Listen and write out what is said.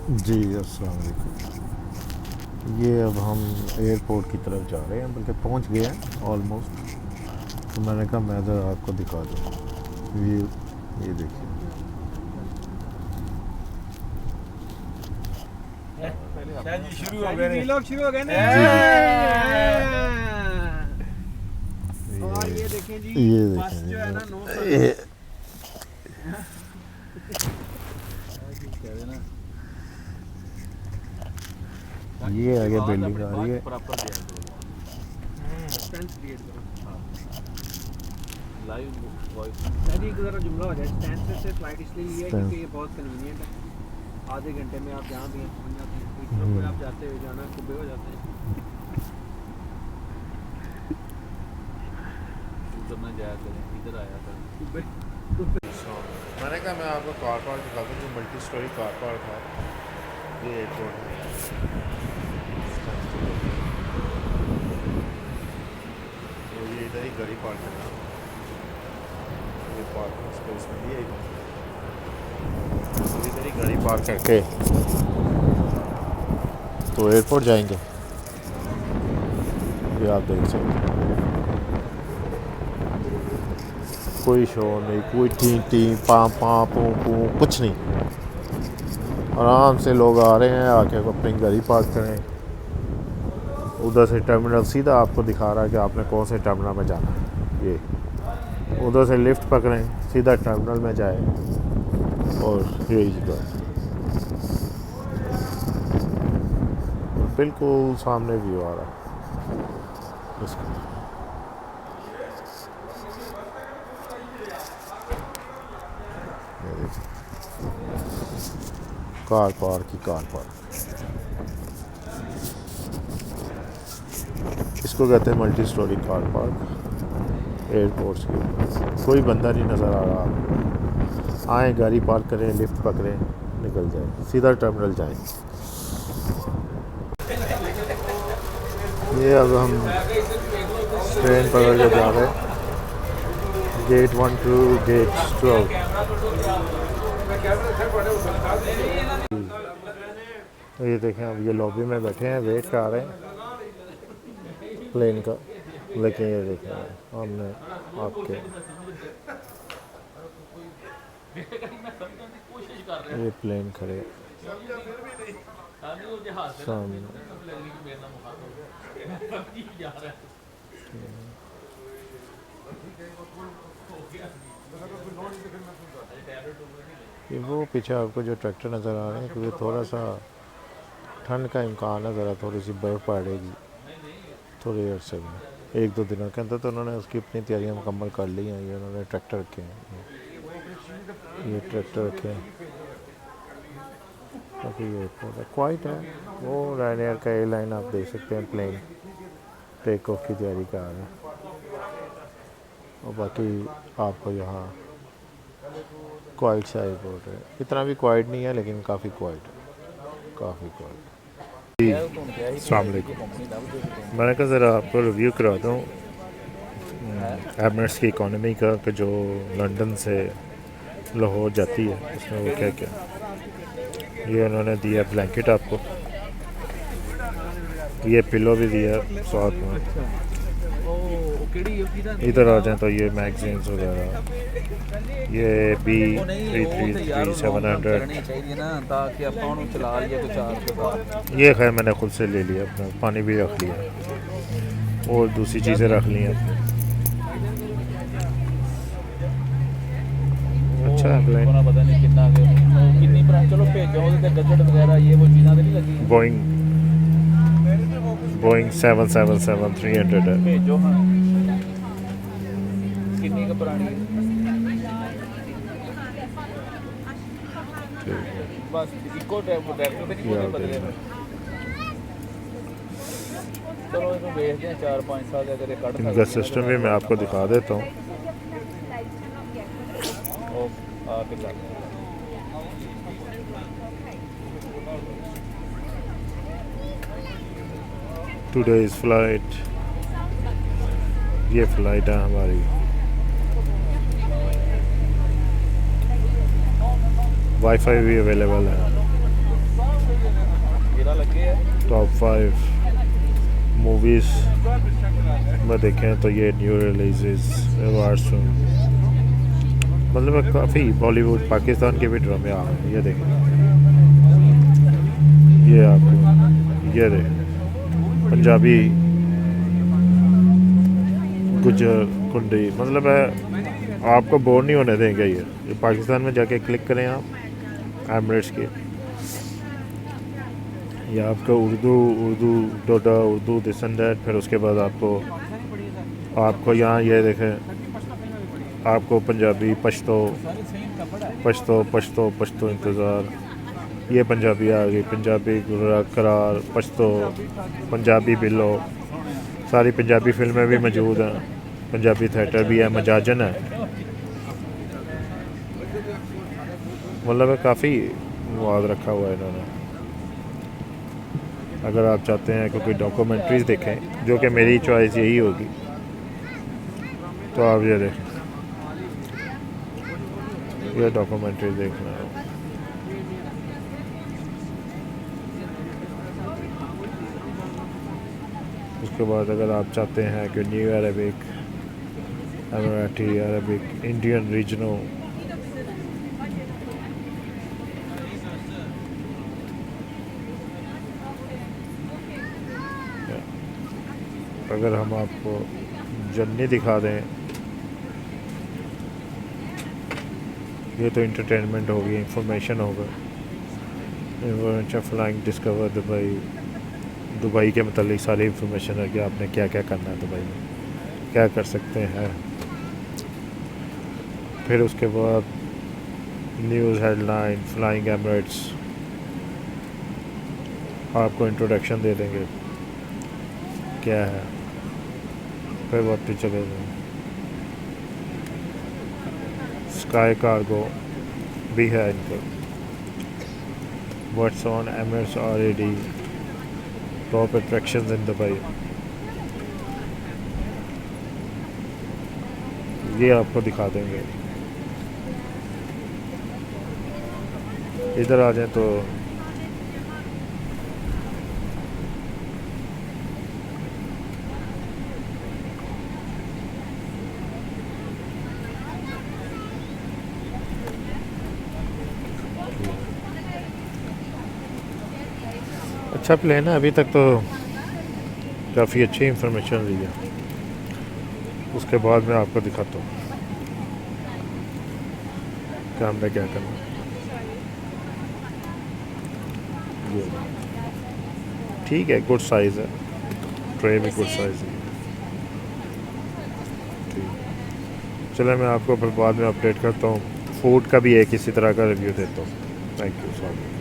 जी अस्सलाम वालेकुम। ये अब हम एयरपोर्ट की तरफ जा रहे हैं, बल्कि पहुंच गए हैं ऑलमोस्ट। तो मैंने कहा मैं ज़रा आपको दिखा दूँ व्यू। ये देखिए, शायद ये शुरू हो गए व्लॉग शुरू हो गए ना। जी जी, और ये देखें जी, ये बस देखें जो है ना ये ये आगे बिल्डिंग आ रही है। लाइव वॉइस शायद एक ज़रा जुमला हो जाए। स्टैंड से फ्लाइट इसलिए ली है क्योंकि ये बहुत कन्वीनियंट है। आधे घंटे में आप जहाँ भी हैं पहुँच जाते हैं। इधर कोई आप जाते हुए जाना सुबह हो जाते हैं, उधर ना जाया करें, इधर आया करें सुबह। मैंने कहा मैं आपको कार पार्क दिखा दूँ, जो मल्टी स्टोरी कार पार्क है ये एयरपोर्ट में। तो ये इधर ही गाड़ी पार्क करना, ये पार्किंग स्पेस में ही है। तो इधर ही गाड़ी पार्क करके तो एयरपोर्ट जाएंगे। ये आप देख सकते हैं, कोई शोर नहीं, कोई टी टी पा पा पू पू कुछ नहीं। आराम से लोग आ रहे हैं, आके अपनी गाड़ी पार्क करें। उधर से टर्मिनल सीधा आपको दिखा रहा है कि आपने कौन से टर्मिनल में जाना है। ये उधर से लिफ्ट पकड़ें, सीधा टर्मिनल में जाए और यही जगह बिल्कुल सामने व्यू आ रहा है इसका। ये देखिए, कार पार्क ही कार पार्क, इसको कहते हैं multi storey car park airports के। कोई बंदा नहीं नज़र आ रहा। आए गाड़ी पार्क करें, लिफ्ट पकड़ें, निकल जाए, सीधा टर्मिनल जाएं। ये अब हम ट्रेन पकड़ के जा रहे हैं, गेट 1 टू गेट 12। ये देखें, अब ये लॉबी में बैठे हैं, वेट कर रहे हैं प्लेन का। लेकिन ये देखें, हमने आपके ये प्लेन खड़े सामने। ये वो पीछे आपको जो ट्रैक्टर नज़र आ रहे हैं, क्योंकि थोड़ा सा ठंड का इम्कान है, ज़रा थोड़ी सी बर्फ़ पड़ेगी थोड़ी अरसे में, 1-2 दिनों के अंदर। तो उन्होंने उसकी अपनी तैयारियां मुकम्मल कर ली हैं। ये उन्होंने ट्रैक्टर रखे हैं, ये ट्रैक्टर रखे हैं, काफ़ी ये क्वाइट है। वो रायनेयर का एयरलाइन आप देख सकते हैं, प्लेन टेक ऑफ की तैयारी कर रहे हैं। और बाकी आपको यहाँ क्वाइट सा एयरपोर्ट है, इतना भी क्वाइट नहीं है लेकिन काफ़ी क्वाइट है, काफ़ी क्वाइट। अस्सलाम वालेकुम। मैंने कहा ज़रा आपको रिव्यू कराता हूँ एमिरेट्स की इकॉनमी का, कि जो लंदन से लाहौर जाती है, उसमें वो क्या क्या। ये उन्होंने दिया ब्लैंकेट आपको, ये पिलो भी दिया साथ में। इधर आ जाए तो ये मैगजीन्स वगैरह, ये B333-700, ये खैर मैंने खुद से ले लिया, अपना पानी भी रख लिया और दूसरी चीज़ें रख ली हैं अपने। अच्छा है प्लेन। पता नहीं कितना चलो भेजो गजट वगैरह ये वो चीज़ें नहीं लगी। बोइंग 777-300 है। भेजो हाँ, कितनी का पुरानी बस इको डायरेक्टर पे नहीं बदले। चलो इसको भेज दें 4-5 साल अगर ये कट इनका सिस्टम भी मैं आपको दिखा देता हूँ। टुडेज फ्लाइट, ये फ्लाइट है हमारी। वाईफाई भी अवेलेबल है। टॉप 5 मूवीज़ में देखें तो ये न्यू रिलीजेस अवार्ड्स मतलब काफ़ी बॉलीवुड पाकिस्तान के भी ड्रामे आ रहे हैं। ये देखें, ये आपको ये देखें पंजाबी गुजर कुंडी मतलब है, आपको बोर नहीं होने देंगे। ये पाकिस्तान में जाके क्लिक करें आप एमरेट्स के, या आपको उर्दू डोडा उर्दू दिस एंड दैट, फिर उसके बाद आपको यहाँ ये देखें आपको पंजाबी पश्तो पश्तो पश्तो पश्तो इंतज़ार, ये पंजाबी आ गई, पंजाबी करार पश्तो, पंजाबी बिलो, सारी पंजाबी फिल्में भी मौजूद हैं, पंजाबी थिएटर भी है, मजाजन है, मतलब काफ़ी मवाद रखा हुआ है इन्होंने। अगर आप चाहते हैं कि कोई डॉक्यूमेंट्रीज़ देखें, जो कि मेरी चॉइस यही होगी, तो आप ये देखें, ये डॉक्यूमेंट्री देखना है। उसके बाद अगर आप चाहते हैं कि न्यू अरबिक, अमराठी, अरबिक, इंडियन रीजनल, अगर हम आपको जर्नी दिखा दें, ये तो इंटरटेनमेंट होगी, इंफॉर्मेशन होगा, फ्लाइंग डिस्कवर दुबई के मतलब सारी इंफॉर्मेशन है कि आपने क्या क्या करना है दुबई में, क्या कर सकते हैं। फिर उसके बाद न्यूज़ हेडलाइन, फ्लाइंग एमिरेट्स, आपको इंट्रोडक्शन दे देंगे क्या है, फिर वापस चले जाए। स्काई कार्गो भी है इनका, what's on Emirates already, top attractions in Dubai, ये आपको दिखा देंगे। इधर आ जाए तो अच्छा प्लेन है, अभी तक तो काफ़ी अच्छी इंफॉर्मेशन दी है। उसके बाद मैं आपको दिखाता हूँ कि हमने क्या करना। ये ठीक है, गुड साइज़ है, ट्रे भी गुड साइज़ है। ठीक, चलो मैं आपको फिर बाद में अपडेट करता हूँ, फूड का भी एक इसी तरह का रिव्यू देता हूँ। Thank you so much.